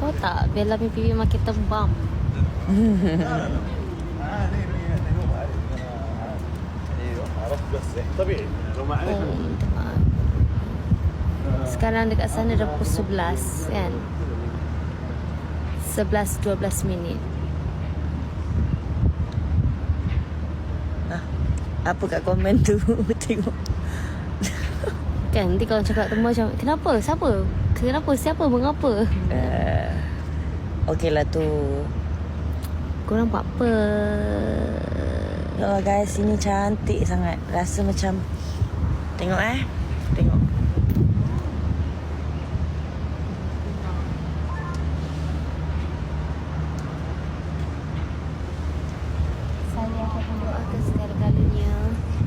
Tahu tak, Bella punya pipi makin tebam. Sekarang dekat sana dah pukul 11 kan. 11-12 minit. Apa kat komen tu? Tengok. Kan nanti kalau cakap temu macam kenapa? Siapa? Kenapa? Siapa? Mengapa? Okey lah tu. Korang buat apa? Ya Allah guys, ini cantik sangat. Rasa macam tengok tengok. Saya akan mendoakan segala-galanya.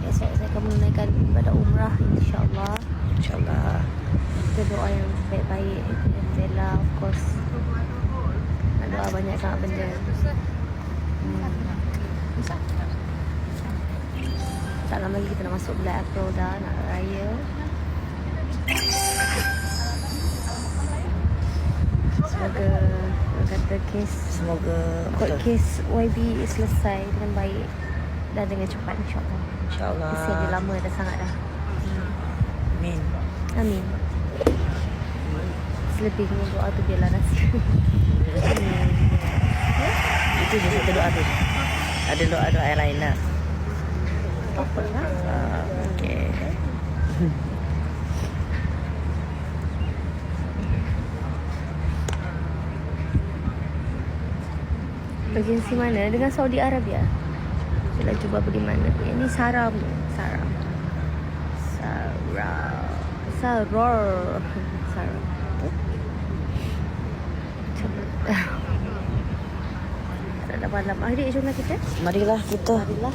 Esok saya akan menunaikan ibadah umrah, insya-Allah. InsyaAllah. Kita doa yang baik-baik. Bella, of course. Nak doa banyak sangat benda. Tak lama lagi kita nak masuk bulan April dah, nak raya. Semoga kata Semoga court case YB selesai dengan baik dan dengan cepat, insyaAllah. InsyaAllah. Kesian dia lama dah sangat dah. Amin. Amin. Selebihnya doa tu biarlah rahsia. Itu je satu doa tu. Ada doa-doa yang lain lah. Apa lah? Okay. Agensi mana? Dengan Saudi Arabia. Kita cuba pergi mana? Ini Sarah. Tak ada malam. Adik, jom kita. Marilah kita. Marilah.